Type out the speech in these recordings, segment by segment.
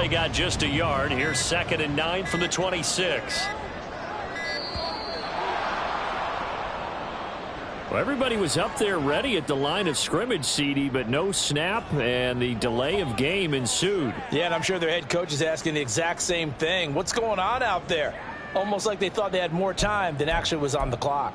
got just a yard. Here's 2nd and 9 from the 26. Well, everybody was up there ready at the line of scrimmage, CD, but no snap, and the delay of game ensued. Yeah, and I'm sure their head coach is asking the exact same thing. What's going on out there? Almost like they thought they had more time than actually was on the clock.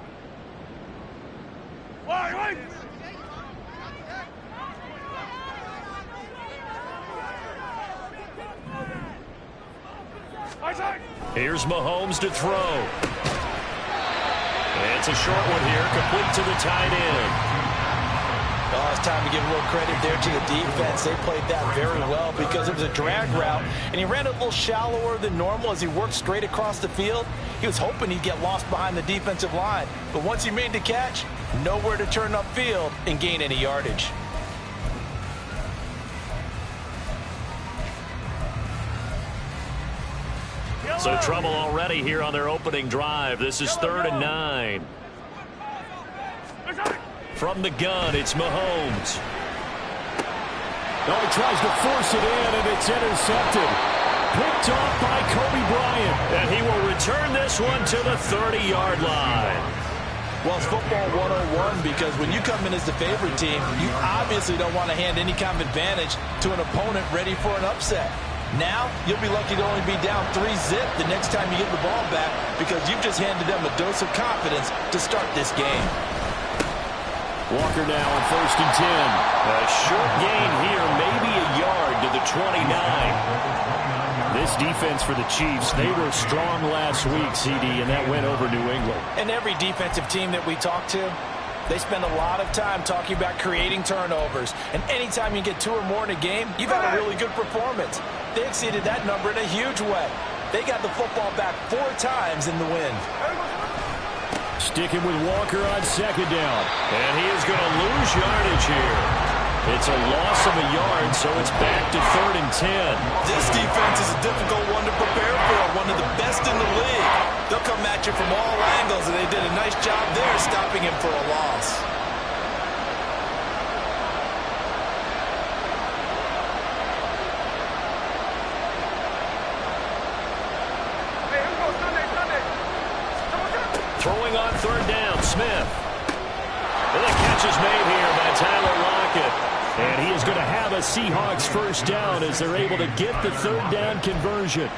Here's Mahomes to throw. It's a short one here, complete to the tight end. Oh, it's time to give a little credit there to the defense. They played that very well because it was a drag route, and he ran a little shallower than normal as he worked straight across the field. He was hoping he'd get lost behind the defensive line, but once he made the catch, nowhere to turn upfield and gain any yardage. So trouble already here on their opening drive. This is 3rd and 9. From the gun, it's Mahomes. Oh, he tries to force it in, and it's intercepted. Picked off by Kobe Bryant. And he will return this one to the 30-yard line. Well, it's football 101 because when you come in as the favorite team, you obviously don't want to hand any kind of advantage to an opponent ready for an upset. Now, you'll be lucky to only be down 3-0 the next time you get the ball back because you've just handed them a dose of confidence to start this game. Walker now on 1st and 10. A short gain here, maybe a yard to the 29. This defense for the Chiefs, they were strong last week, CD, and that went over New England. And every defensive team that we talk to, they spend a lot of time talking about creating turnovers. And anytime you get 2 or more in a game, you've had a really good performance. They exceeded that number in a huge way. They got the football back 4 times in the win. Sticking with Walker on 2nd down. And he is going to lose yardage here. It's a loss of a yard, so it's back to 3rd and 10. This defense is a difficult one to prepare for, one of the best in the league. They'll come at you from all angles, and they did a nice job there stopping him for a loss. Throwing on 3rd down, Smith. And the catch is made here by Tyler Lockett. And he is going to have a Seahawks 1st down as they're able to get the 3rd down conversion.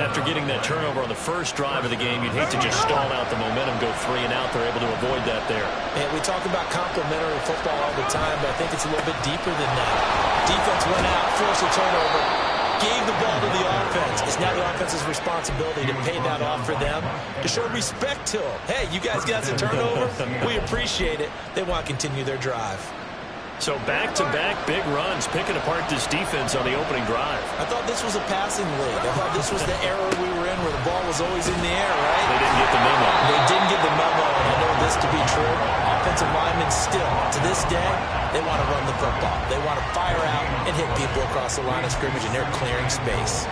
After getting that turnover on the first drive of the game, you'd hate to just stall out the momentum, go 3 and out. They're able to avoid that there. And we talk about complementary football all the time, but I think it's a little bit deeper than that. Defense went out, forced a turnover, gave the ball to the offense. It's now the offense's responsibility to pay that off for them, to show respect to them. Hey, you guys got some turnover? We appreciate it. They want to continue their drive. So back-to-back big runs, picking apart this defense on the opening drive. I thought this was a passing league. I thought this was the era we were in where the ball was always in the air, right? They didn't get the memo. They didn't get the memo, and I know this to be true. Offensive linemen still, to this day, they want to run the football. They want to fire out and hit people across the line of scrimmage, and they're clearing space.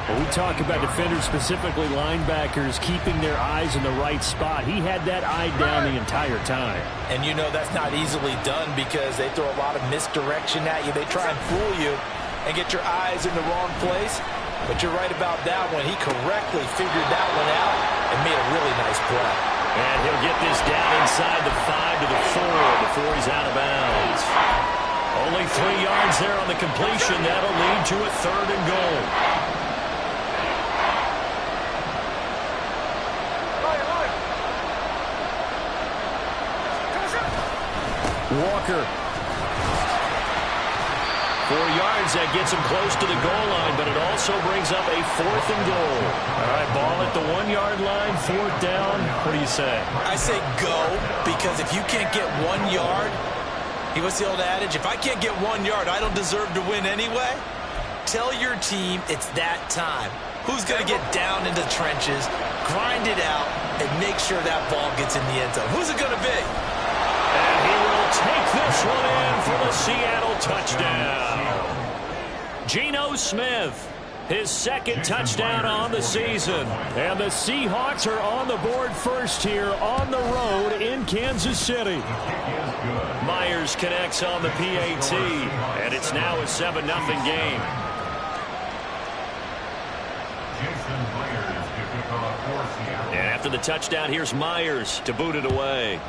When we talk about defenders, specifically linebackers, keeping their eyes in the right spot, he had that eye down the entire time. And you know that's not easily done because they throw a lot of misdirection at you. They try and fool you and get your eyes in the wrong place. But you're right about that one. He correctly figured that one out and made a really nice play. And he'll get this down inside the 5 to the 4 before he's out of bounds. Only 3 yards there on the completion. That'll lead to a 3rd and goal. Walker. 4 yards, that gets him close to the goal line, but it also brings up a 4th and goal. All right, ball at the 1-yard line, 4th down. What do you say? I say go, because if you can't get 1 yard, what's the old adage? If I can't get 1 yard, I don't deserve to win anyway. Tell your team it's that time. Who's going to get down into the trenches, grind it out, and make sure that ball gets in the end zone? Who's it going to be? And he will take this one in for the Seattle touchdown. Geno Smith, his 2nd touchdown on the season. And the Seahawks are on the board first here on the road in Kansas City. Myers connects on the PAT, and it's now a 7-0 game. And after the touchdown, here's Myers to boot it away.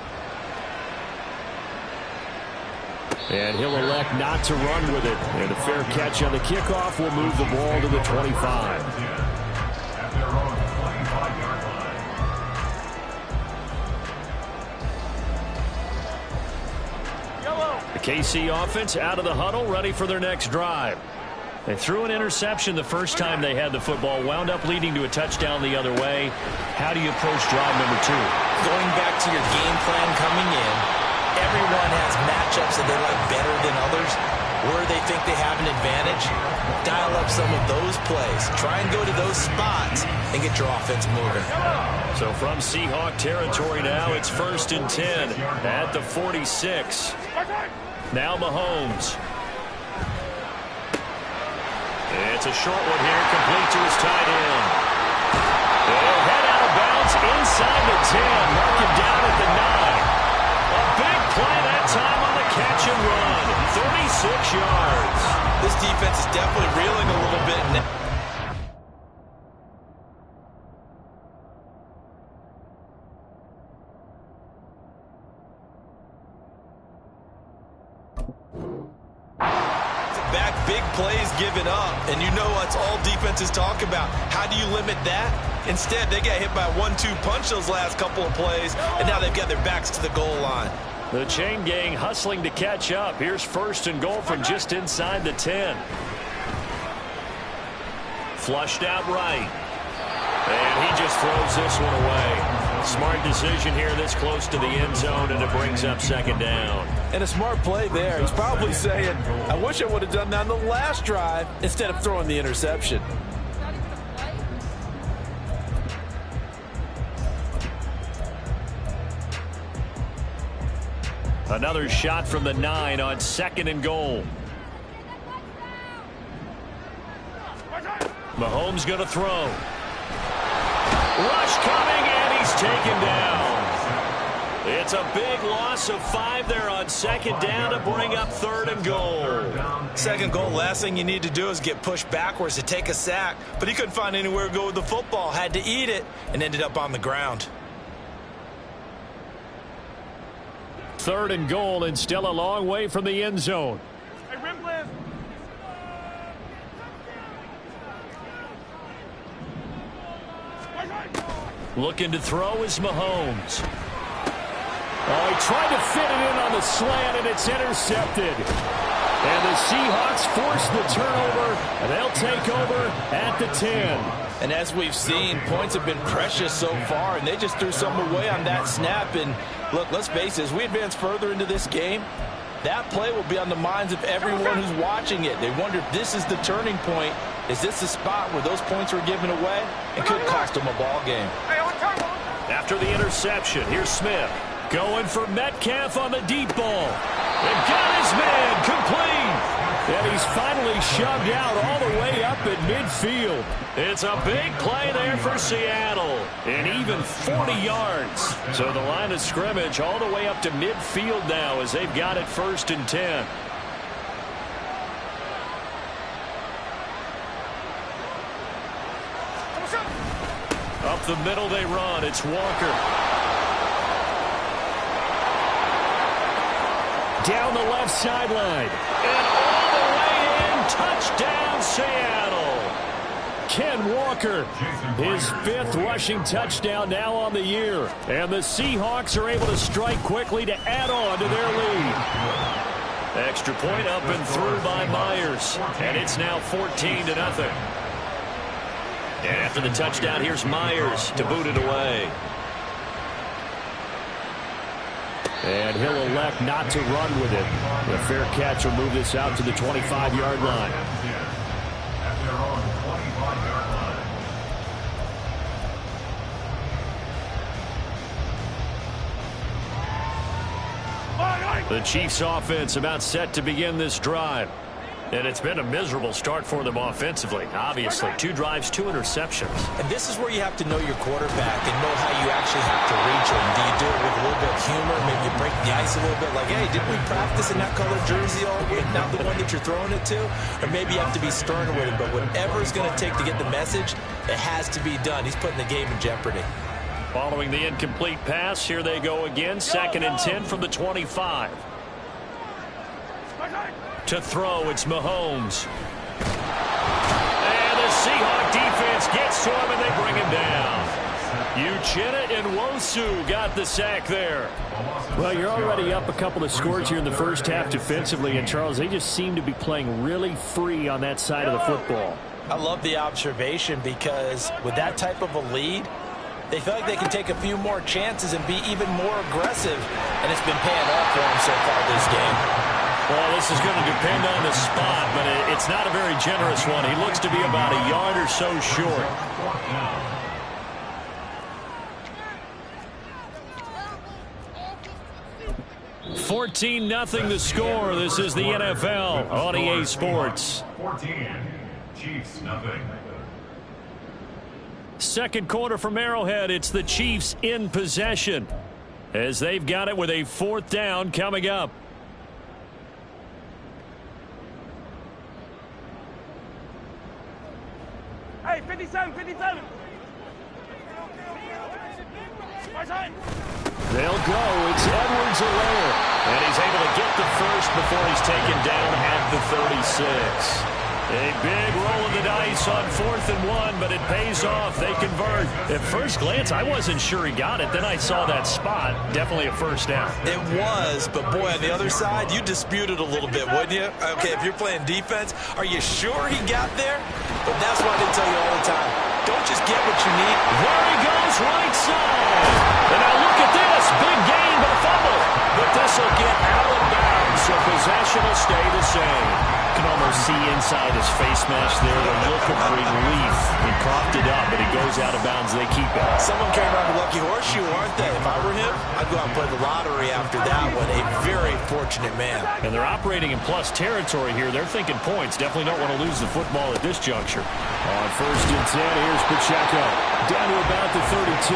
And he'll elect not to run with it. And a fair catch on the kickoff will move the ball to the 25. The KC offense out of the huddle, ready for their next drive. They threw an interception the first time they had the football, wound up leading to a touchdown the other way. How do you approach drive number 2? Going back to your game plan coming in, everyone has matchups that they like better than others. Where they think they have an advantage, dial up some of those plays. Try and go to those spots and get your offense moving. So from Seahawk territory now, it's 1st and 10 at the 46. Now Mahomes. It's a short one here, complete to his tight end. He'll head out of bounds inside the 10, mark him down at the 9. A big play that time on the catch and run, 36 yards. This defense is definitely reeling a little bit now. Big plays given up, and you know what's all defenses talk about. How do you limit that? Instead, they got hit by a 1-2 punch those last couple of plays, and now they've got their backs to the goal line. The chain gang hustling to catch up. Here's 1st and goal from just inside the 10. Flushed out right. And he just throws this one away. Smart decision here this close to the end zone, and it brings up 2nd down. And a smart play there. He's probably saying, I wish I would have done that on the last drive instead of throwing the interception. Another shot from the 9 on 2nd and goal. Mahomes going to throw. Rush coming, and he's taken down. It's a big loss of 5 there on 2nd down to bring up 3rd and goal. 2nd goal, last thing you need to do is get pushed backwards to take a sack. But he couldn't find anywhere to go with the football, had to eat it, and ended up on the ground. 3rd and goal, and still a long way from the end zone. Looking to throw is Mahomes. Oh, he tried to fit it in on the slant, and it's intercepted. And the Seahawks force the turnover, and they'll take over at the 10. And as we've seen, points have been precious so far, and they just threw some away on that snap. And look, let's face it, as we advance further into this game, that play will be on the minds of everyone who's watching it. They wonder if this is the turning point. Is this the spot where those points were given away? It could cost them a ball game. After the interception, here's Smith. Going for Metcalf on the deep ball. And got his man complete. And he's finally shoved out all the way up at midfield. It's a big play there for Seattle. And even 40 yards. So the line of scrimmage all the way up to midfield now as they've got it 1st and 10. Up the middle they run. It's Walker. Down the left sideline. And all the way in. Touchdown, Seattle. Ken Walker, his 5th rushing touchdown now on the year. And the Seahawks are able to strike quickly to add on to their lead. Extra point up and through by Myers. And it's now 14-0. And after the touchdown, here's Myers to boot it away. And he'll elect not to run with it. The fair catch will move this out to the 25-yard line. The Chiefs offense about set to begin this drive. And it's been a miserable start for them offensively. Obviously, 2 drives, 2 interceptions. And this is where you have to know your quarterback and know how you actually have to reach him. Do you do it with a little bit of humor? Maybe you break the ice a little bit like, hey, didn't we practice in that color jersey all week? Not the one that you're throwing it to? Or maybe you have to be stern with him. But whatever it's going to take to get the message, it has to be done. He's putting the game in jeopardy. Following the incomplete pass, here they go again. 2nd and 10 from the 25. To throw, it's Mahomes. And the Seahawk defense gets to him, and they bring him down. Uchenna Nwosu got the sack there. Well, you're already up a couple of scores here in the first half defensively, and, Charles, they just seem to be playing really free on that side of the football. I love the observation because with that type of a lead, they feel like they can take a few more chances and be even more aggressive, and it's been paying off for them so far this game. Well, this is going to depend on the spot, but it's not a very generous one. He looks to be about a yard or so short. $14-0 the score. This is the NFL on EA Sports. 14, Chiefs, nothing. Second quarter from Arrowhead. It's the Chiefs in possession as they've got it with a 4th down coming up. Hey, 57, 57. They'll go. It's Edwards-Helaire. And he's able to get the first before he's taken down at the 36. A big roll of the dice on 4th and 1, but it pays off. They convert. At first glance, I wasn't sure he got it. Then I saw that spot. Definitely a first down. It was, but boy, on the other side, you dispute it a little bit, wouldn't you? Okay, if you're playing defense, are you sure he got there? But that's what they tell you all the time. Don't just get what you need. There he goes, right side. And now look at this. Big gain, but a fumble. But this will get out of bounds, so possession will stay the same. You can almost see inside his face mask there the look of relief. He coughed it up, but it goes out of bounds. They keep it. Someone came around the lucky horseshoe, aren't they? If I were him, I'd go out and play the lottery after that one. A very fortunate man. And they're operating in plus territory here. They're thinking points. Definitely don't want to lose the football at this juncture. On 1st and 10, here's Pacheco. Down to about the 32.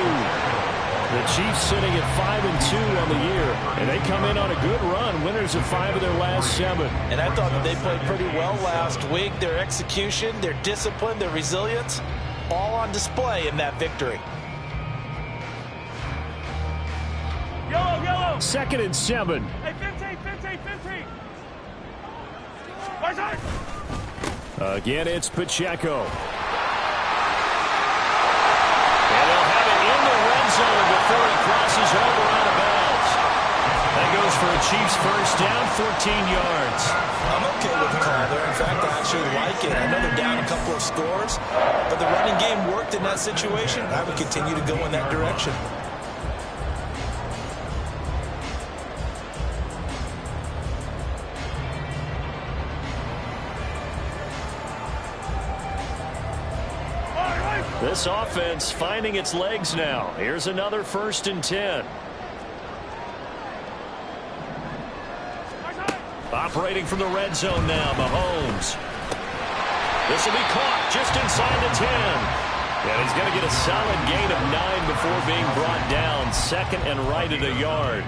The Chiefs sitting at 5-2 on the year, and they come in on a good run, winners of 5 of their last 7. And I thought that they played pretty well last week. Their execution, their discipline, their resilience, all on display in that victory. Yellow, yellow. 2nd and 7. Hey, 15, 15, 15. Right side. Again, it's Pacheco. And they'll have it in the red zone before he crosses over out of bounds. That goes for a Chiefs first down, 14 yards. I'm okay with the call there. In fact, I actually like it. I know they're down a couple of scores, but the running game worked in that situation. I would continue to go in that direction. This offense finding its legs now. Here's another 1st and 10. Operating from the red zone now, Mahomes. This will be caught just inside the 10. And he's going to get a solid gain of 9 before being brought down. 2nd and right at a yard.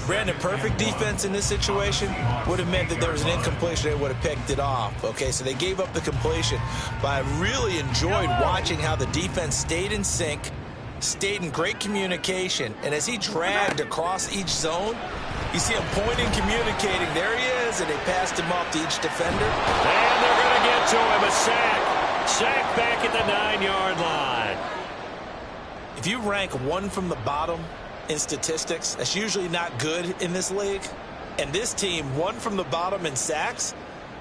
Brandon, perfect defense in this situation would have meant that there was an incompletion. They would have picked it off. Okay, so they gave up the completion. But I really enjoyed watching how the defense stayed in sync, stayed in great communication. And as he dragged across each zone, you see him pointing, communicating. There he is, and they passed him off to each defender. And they're going to get to him. A sack. Sack back at the 9-yard line. If you rank one from the bottom in statistics, that's usually not good in this league. And this team, one from the bottom in sacks,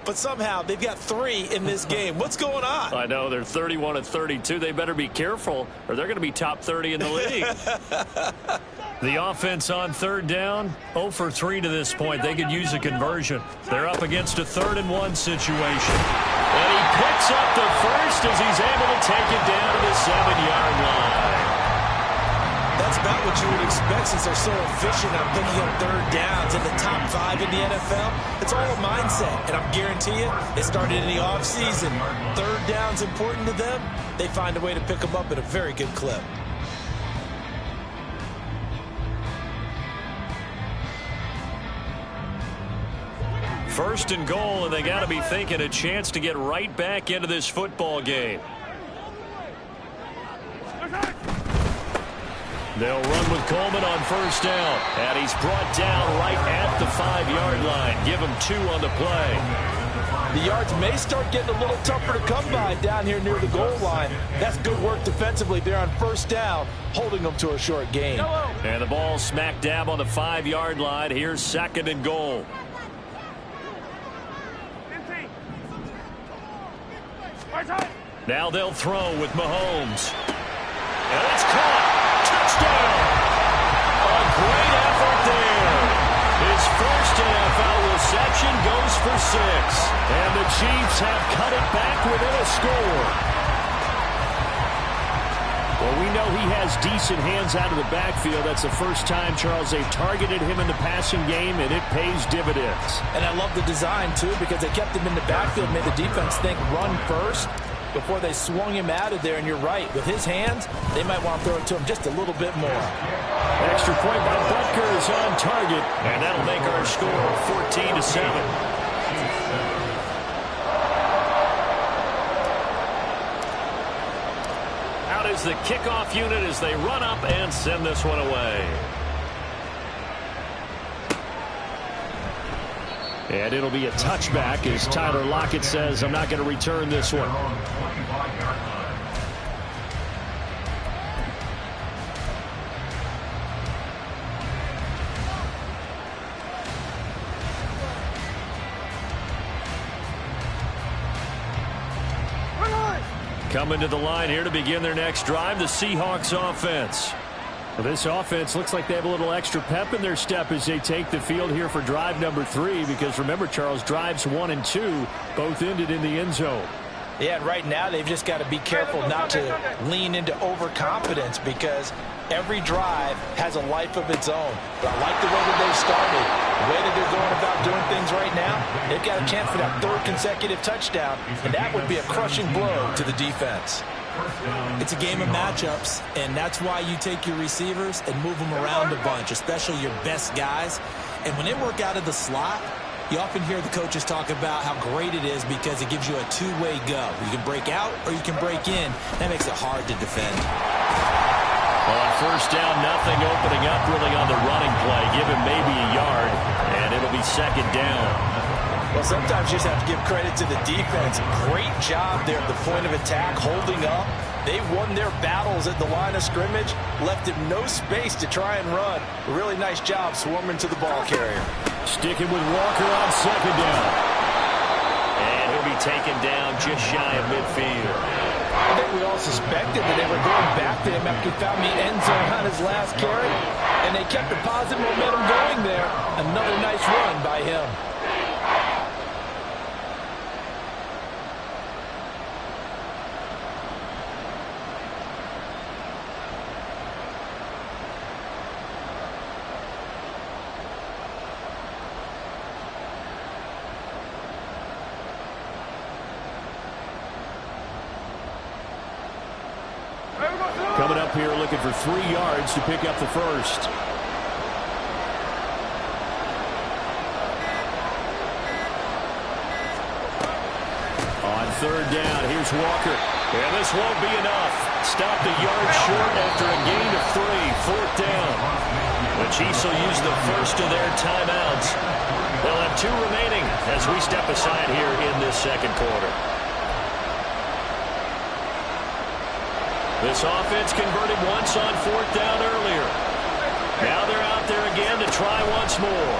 but somehow they've got 3 in this game. What's going on? I know, they're 31-32. They better be careful, or they're going to be top 30 in the league. The offense on 3rd down, 0 for 3 to this point. They could use a conversion. They're up against a 3rd and 1 situation. And he picks up the first as he's able to take it down to the 7-yard line. That's It's about what you would expect since they're so efficient on picking up third downs. In the top 5 in the NFL, it's all a mindset. And I'm guarantee you, it started in the offseason. Third down's important to them. They find a way to pick them up at a very good clip. First and goal, and they got to be thinking a chance to get right back into this football game. They'll run with Coleman on first down, and he's brought down right at the 5-yard line. Give him 2 on the play. The yards may start getting a little tougher to come by down here near the goal line. That's good work defensively there on first down, holding them to a short gain. And the ball smack dab on the 5-yard line. Here's second and goal. Now they'll throw with Mahomes. And it's caught. Touchdown. A great effort there. His first NFL reception goes for 6. And the Chiefs have cut it back within a score. Well, we know he has decent hands out of the backfield. That's the first time, Charles, they've targeted him in the passing game, and it pays dividends. And I love the design, too, because they kept him in the backfield, made the defense think run first before they swung him out of there. And you're right, with his hands, they might want to throw it to him just a little bit more. Extra point by Butker is on target, and that'll make our score 14-7. Is the kickoff unit as they run up and send this one away. And it'll be a touchback as Tyler Lockett says, I'm not going to return this one. Coming to the line here to begin their next drive, the Seahawks offense. Well, this offense looks like they have a little extra pep in their step as they take the field here for drive number 3, because remember, Charles, drives 1 and 2 both ended in the end zone. Yeah, and right now they've just got to be careful not to lean into overconfidence, because every drive has a life of its own. But I like the way that they've started, the way that they're going about doing things right now. They've got a chance for that 3rd consecutive touchdown, and that would be a crushing blow to the defense. It's a game of matchups, and that's why you take your receivers and move them around a bunch, especially your best guys. And when they work out of the slot, you often hear the coaches talk about how great it is because it gives you a two-way go. You can break out or you can break in. That makes it hard to defend. On first down, nothing opening up really on the running play. Give him maybe a yard, and it'll be second down. Well, sometimes you just have to give credit to the defense. Great job there at the point of attack, holding up. They won their battles at the line of scrimmage, left him no space to try and run. A really nice job swarming to the ball carrier. Sticking with Walker on second down. And he'll be taken down just shy of midfield. I think we all suspected that they were going back to him after he found the end zone on his last carry. And they kept the positive momentum going there. Another nice run by him. Coming up here looking for 3 yards to pick up the first. On third down, here's Walker. And this won't be enough. Stopped a yard short after a gain of 3. 4th down. The Chiefs will use the first of their timeouts. They'll have 2 remaining as we step aside here in this second quarter. This offense converted once on 4th down earlier. Now they're out there again to try once more.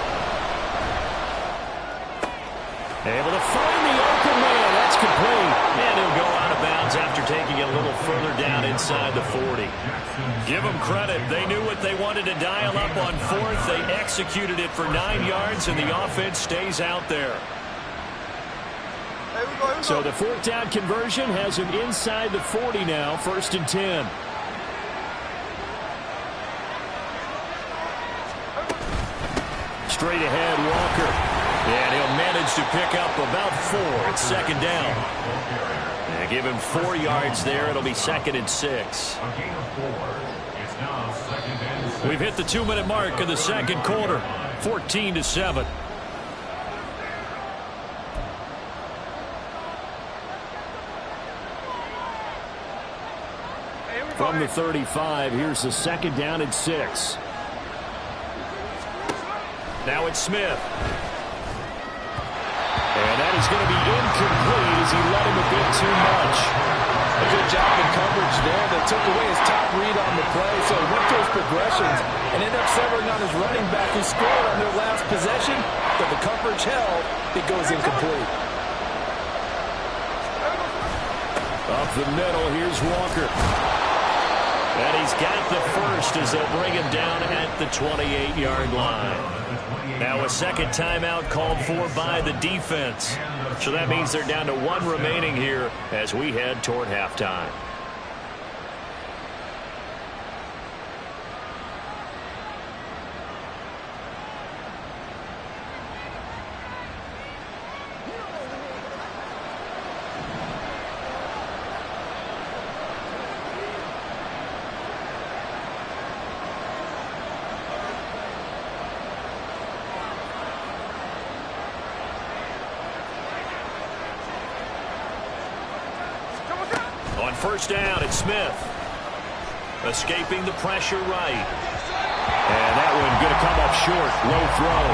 Able to find the open man. That's complete. And he'll go out of bounds after taking it a little further down inside the 40. Give them credit. They knew what they wanted to dial up on 4th. They executed it for 9 yards, and the offense stays out there. So the 4th down conversion has him inside the 40 now, 1st and 10. Straight ahead, Walker. And he'll manage to pick up about 4. It's second down. And give him 4 yards there. It'll be 2nd and 6. A gain of 4. It's now 2nd and 6. We've hit the 2-minute mark of the second quarter. 14-7. From the 35, here's the 2nd down and 6. Now it's Smith. And that is going to be incomplete as he let him a bit too much. A good job in coverage there. They took away his top read on the play, so he went to his progressions and ended up settling on his running back who scored on their last possession, but the coverage held. It goes incomplete. Up the middle, here's Walker. And he's got the first as they'll bring him down at the 28-yard line. Now a second timeout called for by the defense. So that means they're down to 1 remaining here as we head toward halftime. On first down, it's Smith. Escaping the pressure right. And that one going to come up short. Low throw.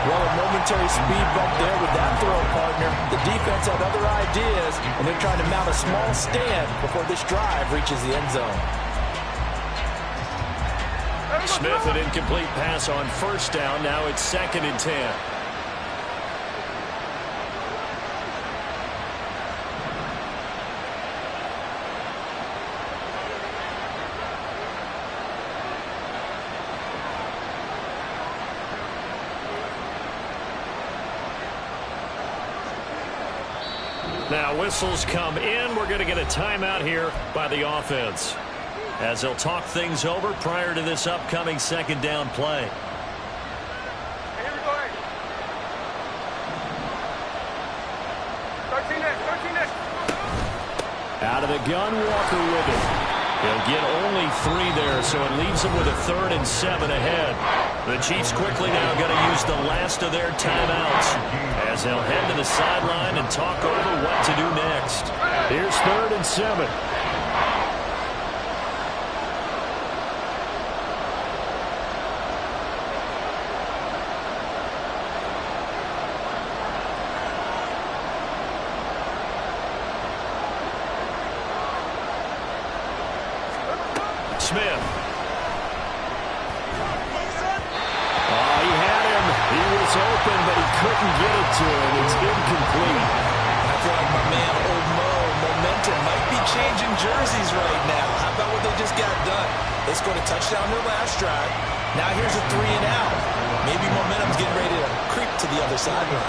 Well, a momentary speed bump there with that throw, partner. The defense had other ideas, and they're trying to mount a small stand before this drive reaches the end zone. Smith, an incomplete pass on first down. Now it's 2nd and 10. Now whistles come in. We're going to get a timeout here by the offense as they'll talk things over prior to this upcoming second down play. Hey, here we go, hey. 13 next. Out of the gun, Walker with it. He'll get only 3 there, so it leaves him with a 3rd and 7 ahead. The Chiefs quickly now going to use the last of their timeouts as they'll head to the sideline and talk over what to do next. Here's 3rd and 7. Smith. He had him. He was open, but he couldn't get it to him. It's incomplete. I feel like my man, Old Mo, momentum might be changing jerseys right now. How about what they just got done? They scored a touchdown their last drive. Now here's a 3 and out. Maybe momentum's getting ready to creep to the other sideline.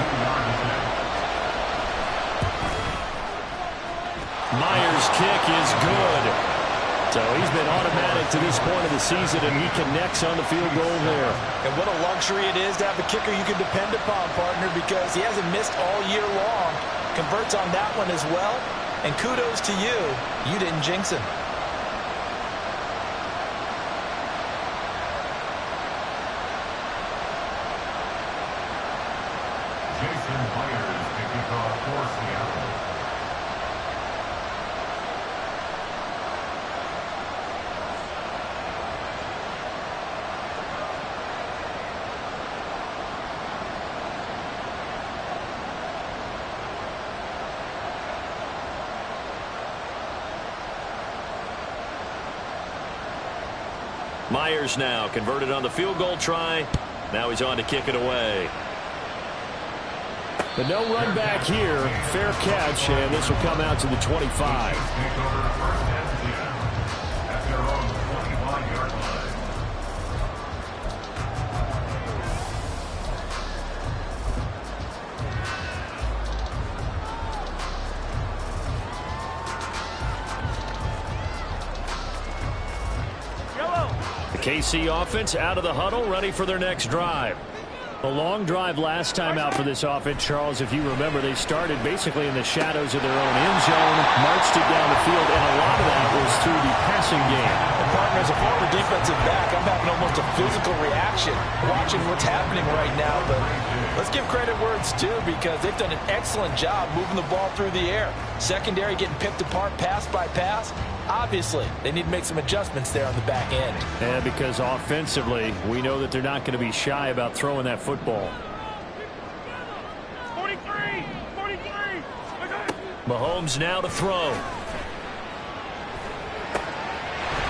Myers' kick is good. So he's been automatic to this point of the season, and he connects on the field goal there. And what a luxury it is to have a kicker you can depend upon, partner, because he hasn't missed all year long. Converts on that one as well. And kudos to you. You didn't jinx him. Jason Myers to kick off for Seattle. Myers now converted on the field goal try. Now he's on to kick it away. But no run back here. Fair catch, and this will come out to the 25. Take over first and 10 at their own 25-yard line. The KC offense out of the huddle, ready for their next drive. A long drive last time out for this offense, Charles. If you remember, they started basically in the shadows of their own end zone, marched it down the field, and a lot of that was through the passing game. And partner, as a former defensive back, I'm having almost a physical reaction watching what's happening right now. But let's give credit where it's due, because they've done an excellent job moving the ball through the air. Secondary getting picked apart pass by pass. Obviously, they need to make some adjustments there on the back end. Yeah, because offensively, we know that they're not going to be shy about throwing that football. 43! 43! Mahomes now to throw.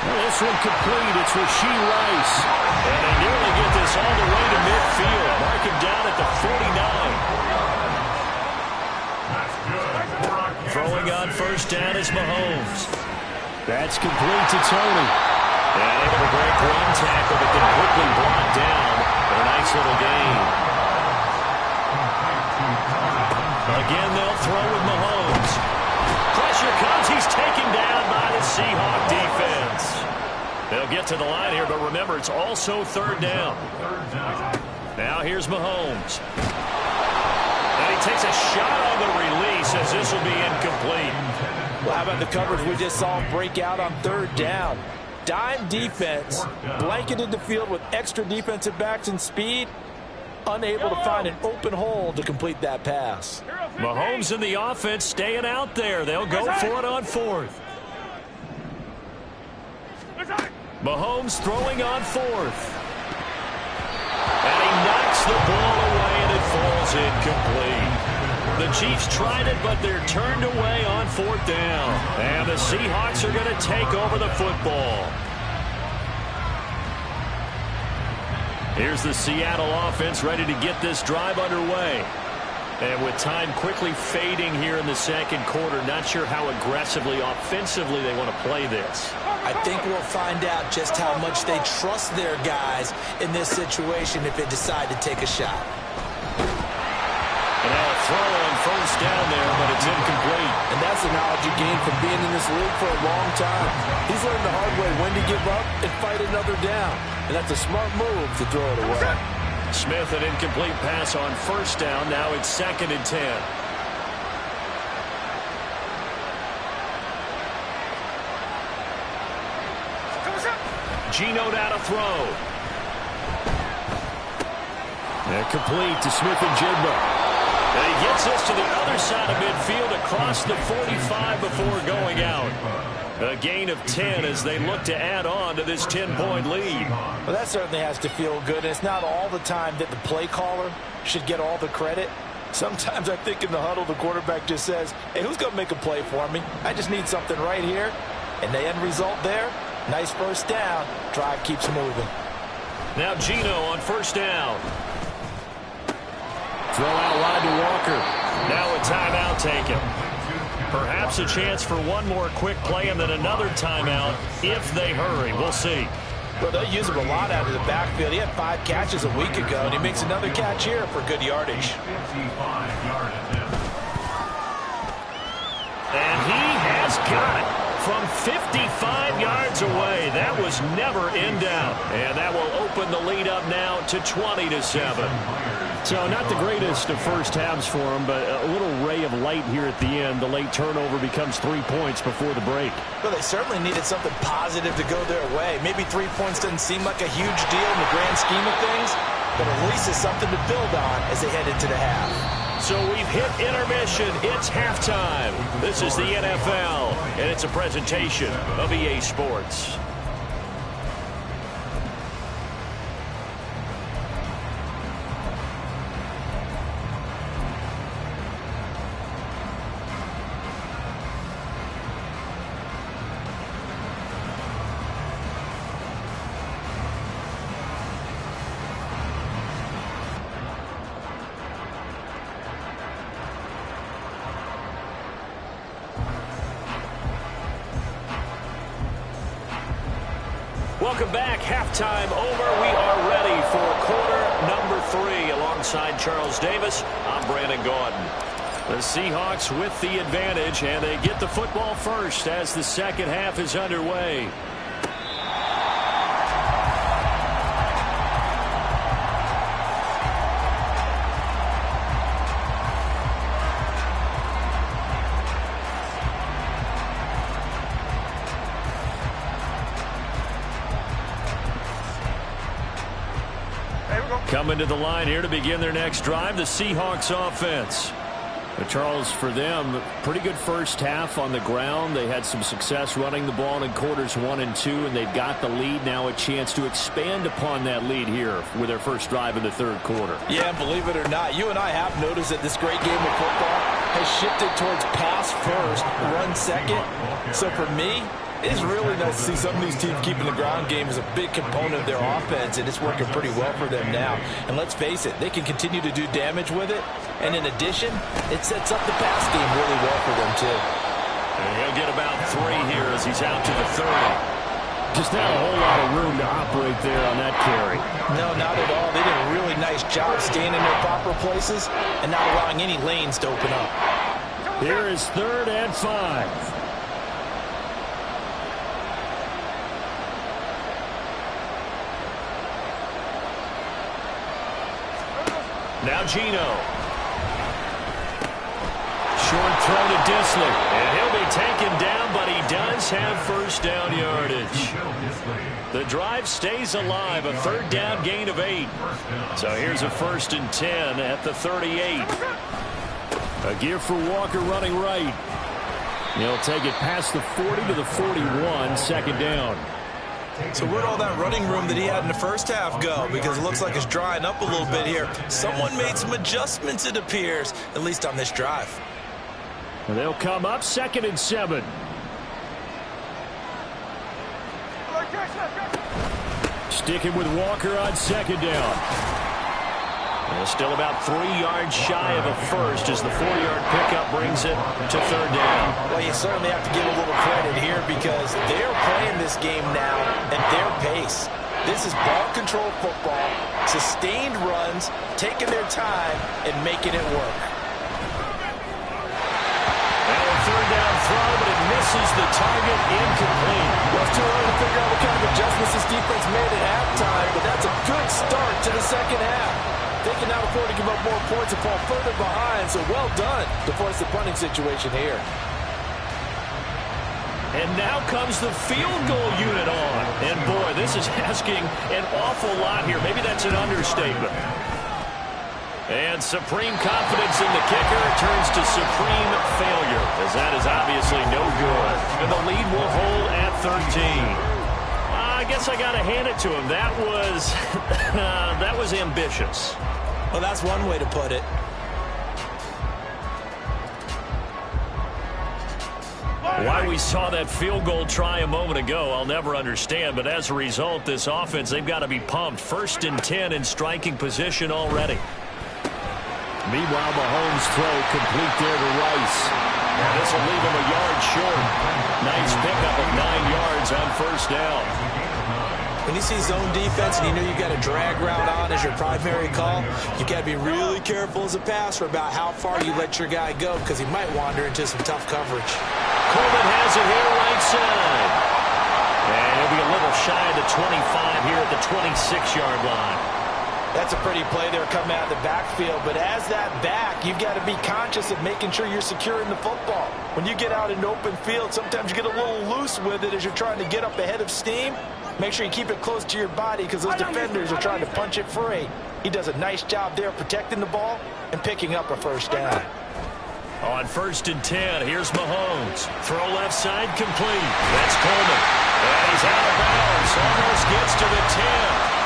Well, this one complete. It's Rashee Rice. And they nearly get this all the way to midfield. Mark him down at the 49. Throwing on first down is Mahomes. That's complete to Tony. And able to break one tackle, but then quickly brought down for a nice little gain. Again, they'll throw with Mahomes. Pressure comes. He's taken down by the Seahawk defense. They'll get to the line here, but remember, it's also third down. Now here's Mahomes. And he takes a shot on the release, as this will be incomplete. Well, how about the coverage we just saw break out on third down? Dime defense, blanketed the field with extra defensive backs and speed, unable to find an open hole to complete that pass. Mahomes and the offense staying out there. They'll go for it on fourth. Mahomes throwing on fourth. And he knocks the ball away, and it falls incomplete. The Chiefs tried it, but they're turned away on fourth down. And the Seahawks are going to take over the football. Here's the Seattle offense ready to get this drive underway. And with time quickly fading here in the second quarter, not sure how aggressively, offensively they want to play this. I think we'll find out just how much they trust their guys in this situation if they decide to take a shot. And now a throw on first down there, but it's incomplete. And that's the knowledge you gain from being in this league for a long time. He's learned the hard way when to give up and fight another down. And that's a smart move to throw it away. Smith, an incomplete pass on first down. Now it's 2nd and 10. Geno down to throw. And complete to Smith and Jigba. And he gets us to the other side of midfield across the 45 before going out. A gain of 10 as they look to add on to this 10-point lead. Well, that certainly has to feel good. It's not all the time that the play caller should get all the credit. Sometimes I think in the huddle, the quarterback just says, hey, who's going to make a play for me? I just need something right here. And the end result there, nice first down. Drive keeps moving. Now Geno on first down. Throw out wide to Walker. Now a timeout taken. Perhaps a chance for one more quick play and then another timeout if they hurry. We'll see. Well, they use him a lot out of the backfield. He had 5 catches a week ago, and he makes another catch here for good yardage. And he has got it from 55 yards away. That was never in doubt. And that will open the lead up now to 20-7. So not the greatest of first halves for him, but a little ray of light here at the end. The late turnover becomes 3 points before the break. Well, they certainly needed something positive to go their way. Maybe 3 points doesn't seem like a huge deal in the grand scheme of things, but at least it's something to build on as they head into the half. So we've hit intermission. It's halftime. This is the NFL, and it's a presentation of EA Sports. Welcome back. Halftime over. We are ready for quarter number 3. Alongside Charles Davis, I'm Brandon Gaudin. The Seahawks with the advantage, and they get the football first as the second half is underway. Coming to the line here to begin their next drive, the Seahawks offense. But Charles, for them, pretty good first half on the ground. They had some success running the ball in quarters 1 and 2, and they've got the lead. Now a chance to expand upon that lead here with their first drive in the third quarter. Yeah, believe it or not, you and I have noticed that this great game of football has shifted towards pass first, run second. So for me, it is really nice to see some of these teams keeping the ground game as a big component of their offense, and it's working pretty well for them now. And let's face it, they can continue to do damage with it. And in addition, it sets up the pass game really well for them, too. And he'll get about 3 here as he's out to the 30. Just not a whole lot of room to operate there on that carry. No, not at all. They did a really nice job staying in their proper places and not allowing any lanes to open up. Here is 3rd and 5. Now Gino. Short throw to Disley. And he'll be taken down, but he does have first down yardage. The drive stays alive, a 3rd down gain of 8. So here's a 1st and 10 at the 38. A give for Walker running right. He'll take it past the 40 to the 41, 2nd down. So where'd all that running room that he had in the first half go? Because it looks like it's drying up a little bit here. Someone made some adjustments, it appears, at least on this drive. And they'll come up 2nd and 7. Sticking with Walker on 2nd down. And still about 3 yards shy of a first as the 4-yard pickup brings it to 3rd down. Well, you certainly have to give a little credit here because they're playing this game now at their pace. This is ball control football, sustained runs, taking their time, and making it work. Now a 3rd down throw, but it misses the target, incomplete. Well, it's too early to figure out what kind of adjustments this defense made at halftime, but that's a good start to the second half. They can now afford to give up more points and fall further behind, so well done to force the punting situation here. And now comes the field goal unit on. And boy, this is asking an awful lot here. Maybe that's an understatement. And supreme confidence in the kicker turns to supreme failure, as that is obviously no good. And the lead will hold at 13. I guess I got to hand it to him. That was ambitious. Well, that's one way to put it. Why we saw that field goal try a moment ago, I'll never understand. But as a result, this offense, they've got to be pumped. 1st and 10 in striking position already. Meanwhile, Mahomes' throw complete there to Rice. And this will leave him a yard short. Nice pickup of 9 yards on 1st down. When you see zone defense and you know you've got a drag route on as your primary call, you got to be really careful as a passer about how far you let your guy go because he might wander into some tough coverage. Coleman has it here right side. And he'll be a little shy of the 25 here at the 26-yard line. That's a pretty play there coming out of the backfield, but as that back, you've got to be conscious of making sure you're securing the football. When you get out in open field, sometimes you get a little loose with it as you're trying to get up ahead of steam. Make sure you keep it close to your body because those defenders are trying to punch it free. He does a nice job there protecting the ball and picking up a 1st down. On 1st and 10, here's Mahomes. Throw left side complete. That's Coleman. And he's out of bounds. Almost gets to the 10.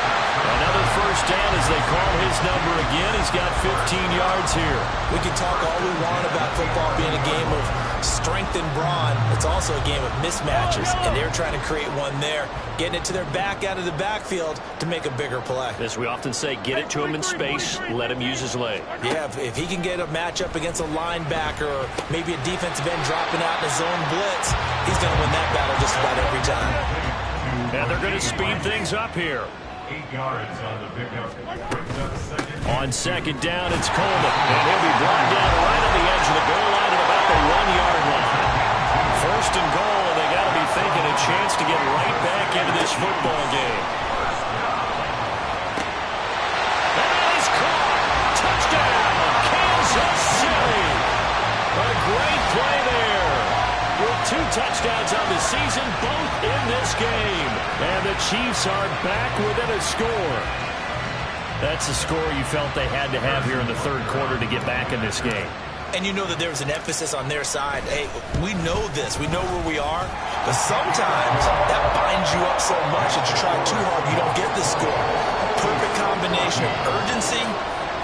Another 1st down as they call his number again. He's got 15 yards here. We can talk all we want about football being a game of strength and brawn. It's also a game of mismatches, and they're trying to create one there, getting it to their back out of the backfield to make a bigger play. As we often say, get it to him in space, let him use his leg. Yeah, if he can get a matchup against a linebacker or maybe a defensive end dropping out in a zone blitz, he's going to win that battle just about every time. And they're going to speed things up here. 8 yards on the pickup. Brings up 2nd. On 2nd down, it's Coleman. And he'll be brought down right on the edge of the goal line at about the 1-yard line. 1st and goal, and they got to be thinking a chance to get right back into this football game. And that is caught. Touchdown, Kansas City. A great play there. With 2 touchdowns on the season, both in this game. And the Chiefs are back within a score. That's the score you felt they had to have here in the third quarter to get back in this game. And you know that there was an emphasis on their side. Hey, we know this. We know where we are. But sometimes that binds you up so much that you try too hard, you don't get the score. A perfect combination of urgency,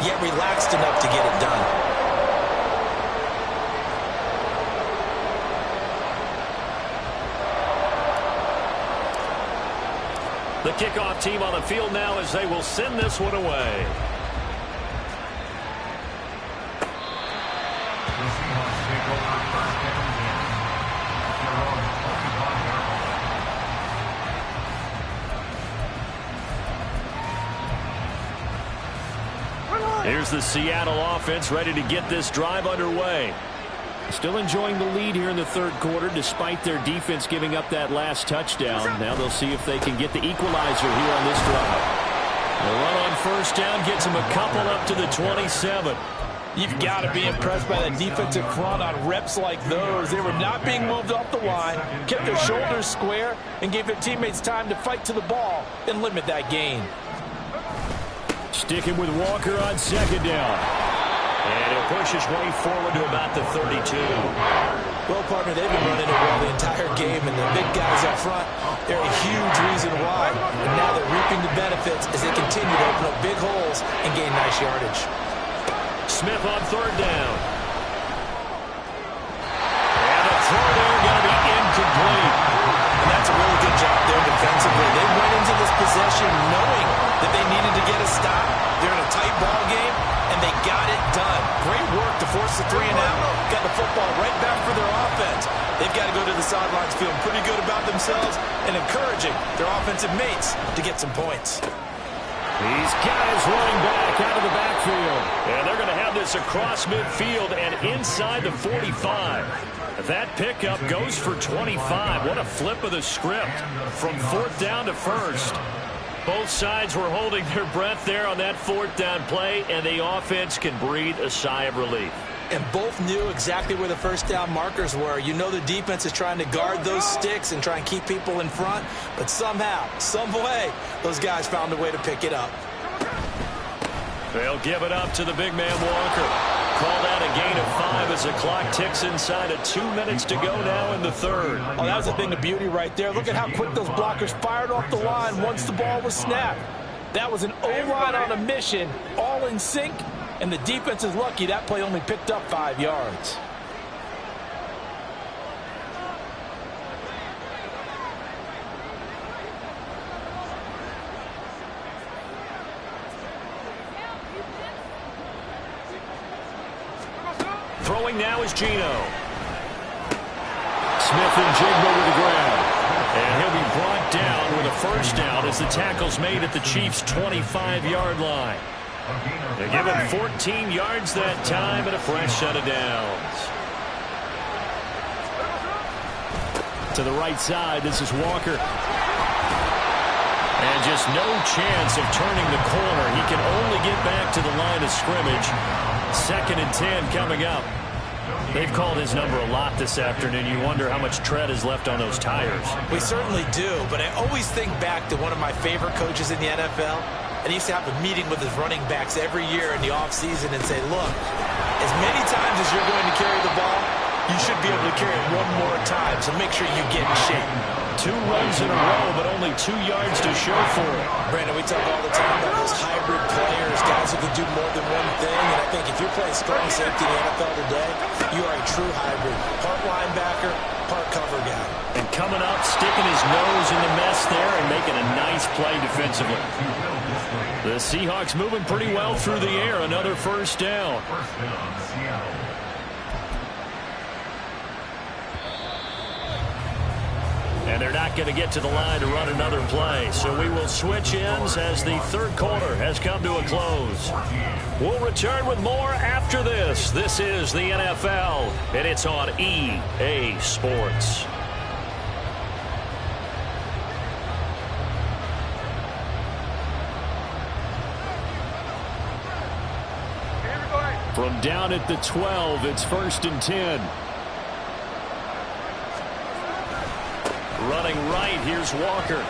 yet relaxed enough to get it done. The kickoff team on the field now as they will send this one away. The Seahawks take over first and 10. At their own 25-yard line. Here's the Seattle offense ready to get this drive underway. Still enjoying the lead here in the third quarter despite their defense giving up that last touchdown. Now they'll see if they can get the equalizer here on this drive. The run on first down gets them a couple up to the 27. You've got to be impressed by that defensive front on reps like those. They were not being moved off the line, kept their shoulders square, and gave their teammates time to fight to the ball and limit that gain. Sticking with Walker on second down. And he'll push his way forward to about the 32. Well, partner, they've been running it well the entire game, and the big guys up front, they're a huge reason why. And now they're reaping the benefits as they continue to open up big holes and gain nice yardage. Smith on third down. And the throw there going to be incomplete. And that's a really good job there defensively. They went into this possession knowing that they needed to get a stop. They're in a tight ball game, and they got it done. Great work to force the 3 and out. Got the football right back for their offense. They've got to go to the sidelines feeling pretty good about themselves and encouraging their offensive mates to get some points. He's got his running back out of the backfield. And they're going to have this across midfield and inside the 45. That pickup goes for 25. What a flip of the script from fourth down to first. Both sides were holding their breath there on that fourth down play, and the offense can breathe a sigh of relief. And both knew exactly where the first down markers were. You know the defense is trying to guard those sticks and try and keep people in front, but somehow, some way, those guys found a way to pick it up. They'll give it up to the big man Walker. Called out a gain of 5 as the clock ticks inside of 2 minutes to go now in the third. Oh, that was a thing of beauty right there. Look at how quick those blockers fired off the line once the ball was snapped. That was an O-line on a mission, all in sync, and the defense is lucky that play only picked up 5 yards. Throwing now is Geno. Smith and Jigba with the grab. And he'll be brought down with a first down as the tackle's made at the Chiefs' 25-yard line. They give him 14 yards that time and a fresh set of downs. To the right side, this is Walker. And just no chance of turning the corner. He can only get back to the line of scrimmage. 2nd and 10 coming up. They've called his number a lot this afternoon. You wonder how much tread is left on those tires. We certainly do, but I always think back to one of my favorite coaches in the NFL. And he used to have a meeting with his running backs every year in the offseason and say, look, as many times as you're going to carry the ball, you should be able to carry it one more time, so make sure you get in shape. 2 runs in a row, but only 2 yards to show for it. Brandon, we talk all the time about those hybrid players, guys who can do more than one thing. And I think if you're playing strong safety in the NFL today, you are a true hybrid. Part linebacker, part cover guy. And coming up, sticking his nose in the mess there and making a nice play defensively. The Seahawks moving pretty well through the air. Another first down. First down, Seattle. And they're not going to get to the line to run another play. So we will switch ends as the third quarter has come to a close. We'll return with more after this. This is the NFL, and it's on EA Sports. From down at the 12, it's 1st and 10. Running right, here's Walker.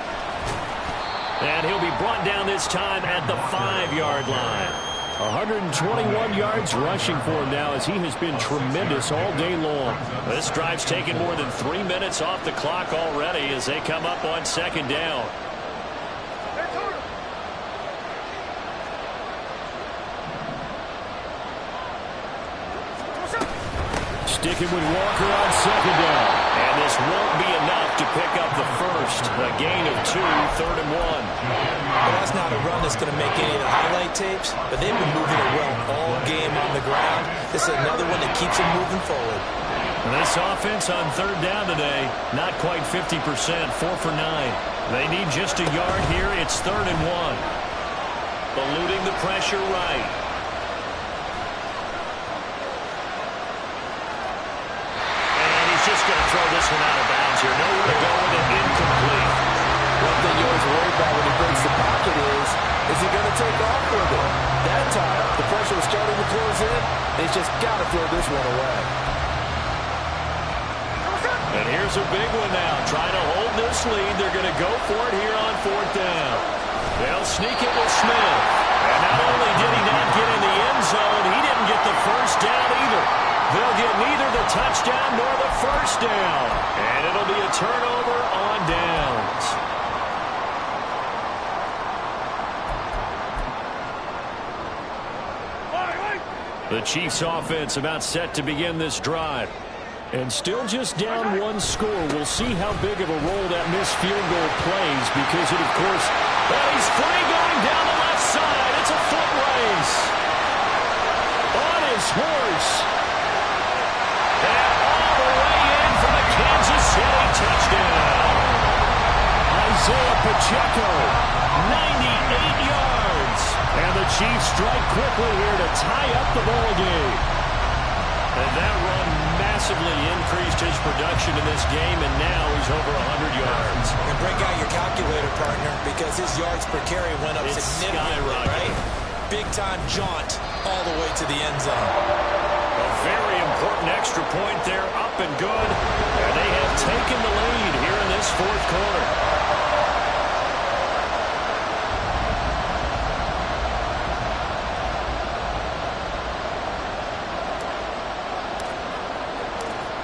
And he'll be brought down this time at the 5-yard line. 121 yards rushing for him now as he has been tremendous all day long. This drive's taken more than 3 minutes off the clock already as they come up on second down. Sticking with Walker on second down. And this won't be enough to pick up the first. A gain of 2, 3rd and 1. Well, that's not a run that's going to make any of the highlight tapes, but they've been moving it well all game on the ground. This is another one that keeps them moving forward. And this offense on 3rd down today, not quite 50%, 4 for 9. They need just a yard here. It's 3rd and 1. Eluding the pressure right. Just going to throw this one out of bounds here. Nowhere to go with it. Incomplete. One thing you always worry about when he breaks the pocket is he going to take off with it? That time, the pressure was starting to close in. He's just got to throw this one away. And here's a big one now. Trying to hold this lead. They're going to go for it here on 4th down. They'll sneak it with Smith. And not only did he not get in the end zone, he didn't get the first down either. They'll get neither the touchdown nor the first down. And it'll be a turnover on downs. The Chiefs offense about set to begin this drive. And still just down 1 score. We'll see how big of a role that missed field goal plays because it, of course, he's free going down the left side. It's a foot race. On his horse. And all the way in for the Kansas City touchdown. Isaiah Pacheco, 98 yards. And the Chiefs strike quickly here to tie up the ball game. And that run massively increased his production in this game, and now he's over 100 yards. And break out your calculator, partner, because his yards per carry went up significantly, right? Big-time jaunt all the way to the end zone. A very important extra point there, up and good. And they have taken the lead here in this 4th quarter.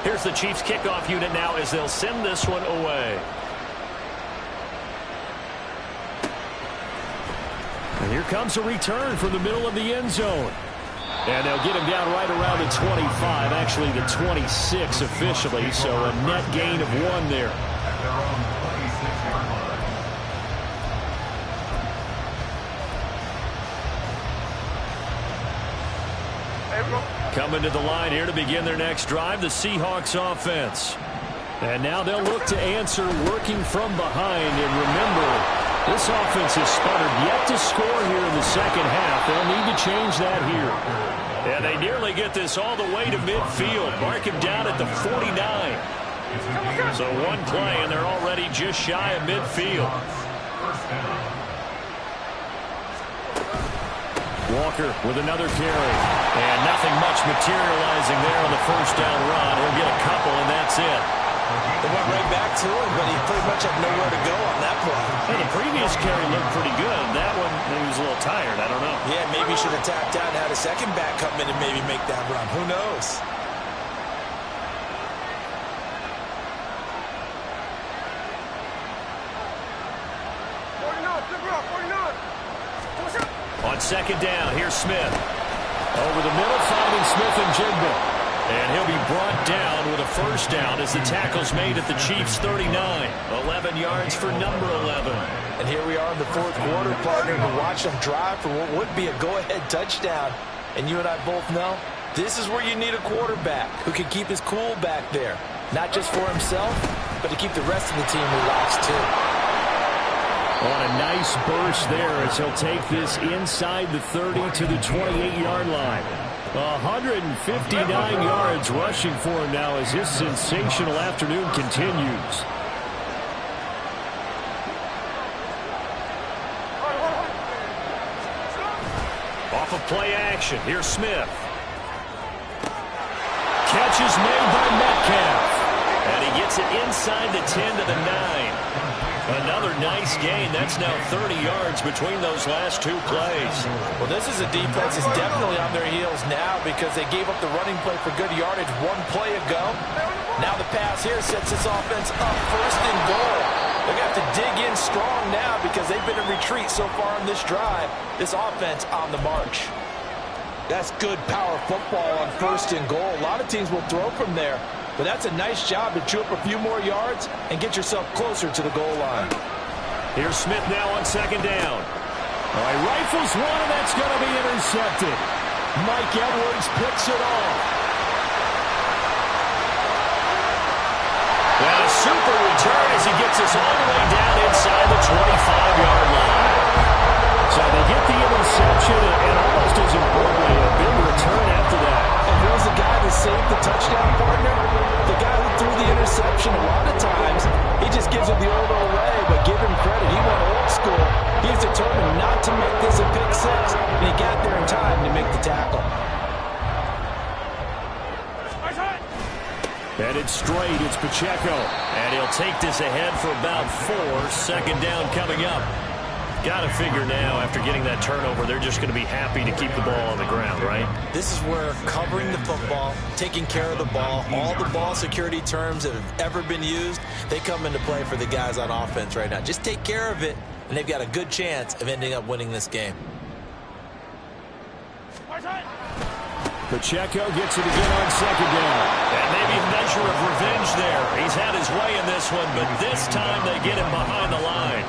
Here's the Chiefs kickoff unit now as they'll send this one away. And here comes a return from the middle of the end zone. And they'll get him down right around the 25, actually the 26 officially, so a net gain of 1 there. Coming to the line here to begin their next drive, the Seahawks offense. And now they'll look to answer working from behind. And remember, this offense has sputtered yet to score here in the second half. They'll need to change that here. And they nearly get this all the way to midfield. Mark him down at the 49. So 1 play, and they're already just shy of midfield. Walker with another carry. And nothing much materializing there on the first down run. He'll get a couple, and that's it. They went right back to him, but he pretty much had nowhere to go on that play. Well, the previous carry looked pretty good. That one, he was a little tired. I don't know. Yeah, maybe he should have tapped out and had a second back come in and maybe make that run. Who knows? On second down, here's Smith. Over the middle, finding Smith and Jigba. And he'll be brought down with a first down as the tackle's made at the Chiefs' 39. 11 yards for number 11. And here we are in the 4th quarter, partner, to watch them drive for what would be a go-ahead touchdown. And you and I both know this is where you need a quarterback who can keep his cool back there. Not just for himself, but to keep the rest of the team relaxed, too. On a nice burst there as he'll take this inside the 30 to the 28-yard line. 159 yards rushing for him now as his sensational afternoon continues. Off of play action, here's Smith. Catch is made by Metcalf. And he gets it inside the 10 to the 9. Another nice gain. That's now 30 yards between those last two plays. Well, this is a defense that's definitely on their heels now because they gave up the running play for good yardage one play ago. Now the pass here sets this offense up first and goal. They're going to have to dig in strong now because they've been in retreat so far on this drive. This offense on the march. That's good power football on first and goal. A lot of teams will throw from there, but that's a nice job to chew up a few more yards and get yourself closer to the goal line. Here's Smith now on second down. All right, rifles one, and that's going to be intercepted. Mike Edwards picks it off. And a super return as he gets us all the way down inside the 25-yard line. So they get the interception, and almost as importantly, a big return after that. And who's the guy that saved the touchdown, partner? The guy who threw the interception. A lot of times, he just gives it the old way, but give him credit. He went old school. He's determined not to make this a pick six, and he got there in time to make the tackle. Headed straight, it's Pacheco. And he'll take this ahead for about 4. Second down coming up. Got to figure now, after getting that turnover, they're just going to be happy to keep the ball on the ground, right? This is where covering the football, taking care of the ball, all the ball security terms that have ever been used, they come into play for the guys on offense right now. Just take care of it, and they've got a good chance of ending up winning this game. Pacheco gets it again on second down. And maybe a measure of revenge there. He's had his way in this one, but this time they get him behind the line.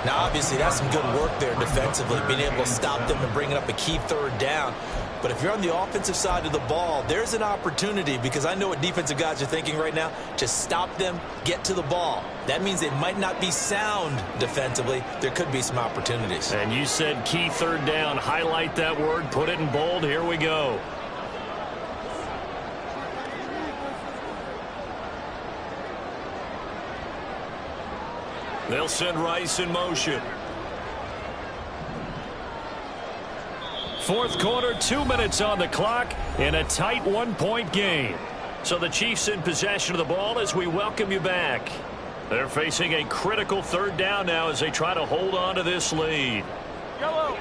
Now, obviously, that's some good work there defensively, being able to stop them and bringing up a key third down. But if you're on the offensive side of the ball, there's an opportunity, because I know what defensive guys are thinking right now. Just stop them, get to the ball. That means they might not be sound defensively. There could be some opportunities. And you said key third down. Highlight that word, put it in bold. Here we go. They'll send Rice in motion. Fourth quarter, 2 minutes on the clock in a tight 1-point game. So the Chiefs in possession of the ball as we welcome you back. They're facing a critical third down now as they try to hold on to this lead.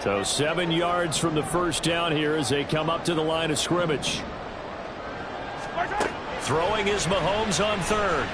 So 7 yards from the first down here as they come up to the line of scrimmage. Throwing is Mahomes on third.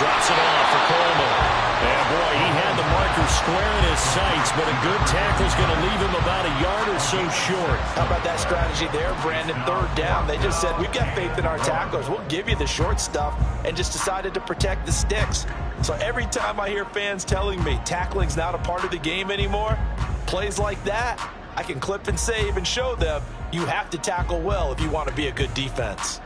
Drops it off for Coleman. And boy, he had the marker square in his sights, but a good tackle is going to leave him about a yard or so short. How about that strategy there, Brandon? Third down. They just said, we've got faith in our tacklers. We'll give you the short stuff, and just decided to protect the sticks. So every time I hear fans telling me tackling's not a part of the game anymore, plays like that, I can clip and save and show them you have to tackle well if you want to be a good defense.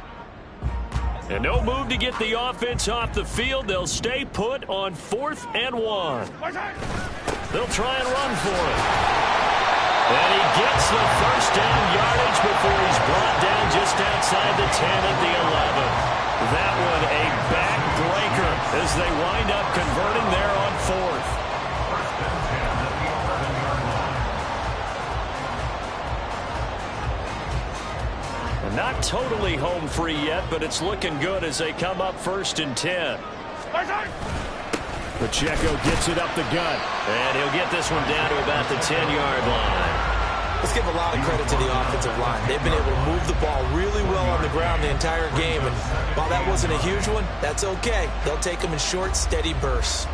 And no move to get the offense off the field. They'll stay put on 4th and 1. They'll try and run for it. And he gets the first down yardage before he's brought down just outside the 10 at the 11. That one a backbreaker as they wind up converting there on 4th. Not totally home free yet, but it's looking good as they come up 1st and 10. Pacheco gets it up the gut. And he'll get this one down to about the 10-yard line. Let's give a lot of credit to the offensive line. They've been able to move the ball really well on the ground the entire game. And while that wasn't a huge one, that's okay. They'll take them in short, steady bursts.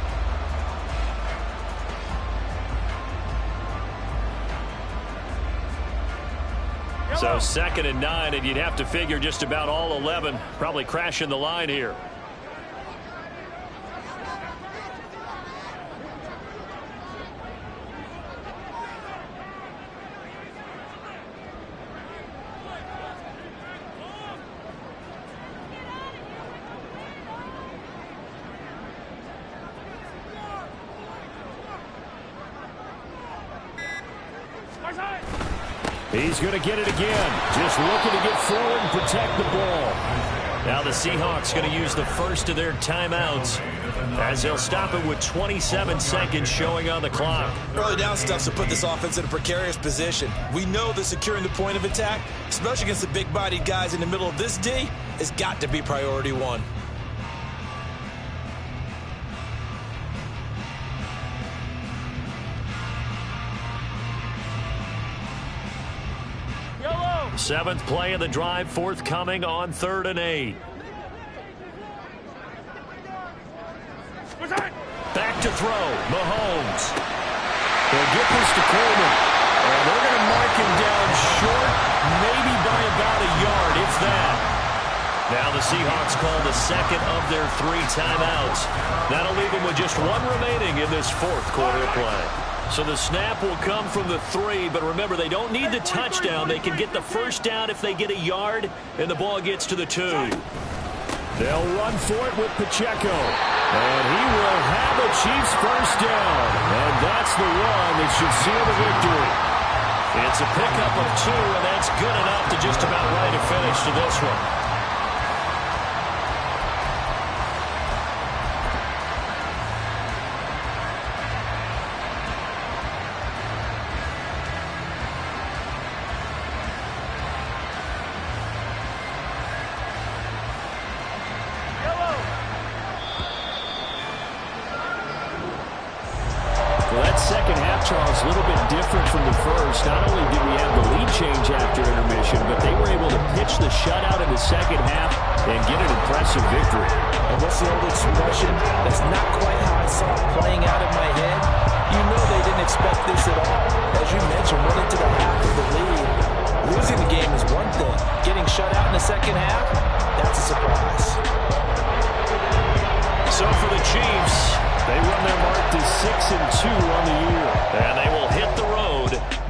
So 2nd and 9, and you'd have to figure just about all 11 probably crashing the line here. He's going to get it again. Just looking to get forward and protect the ball. Now the Seahawks going to use the first of their timeouts as they'll stop it with 27 seconds showing on the clock. Early down stuff to put this offense in a precarious position. We know that securing the point of attack, especially against the big-bodied guys in the middle of this D, has got to be priority one. Seventh play of the drive forthcoming on 3rd and 8. Back to throw. Mahomes. They'll get this to Coleman. And they're going to mark him down short, maybe by about a yard, if that. Now the Seahawks call the second of their 3 timeouts. That'll leave them with just 1 remaining in this 4th quarter play. So the snap will come from the 3, but remember, they don't need the touchdown. They can get the first down if they get a yard, and the ball gets to the 2. They'll run for it with Pacheco. And he will have a Chiefs first down. And that's the one that should seal the victory. It's a pickup of 2, and that's good enough to just about right a finish to this one. Charles, a little bit different from the first. Not only did we have the lead change after intermission, but they were able to pitch the shutout in the second half and get an impressive victory. And what's the old expression? That's not quite how I saw it playing out in my head. You know they didn't expect this at all. As you mentioned, went into the half of the lead. Losing the game is one thing. Getting shut out in the second half, that's a surprise. So for the Chiefs, they run their mark to 6-2 on the year. And they will hit the road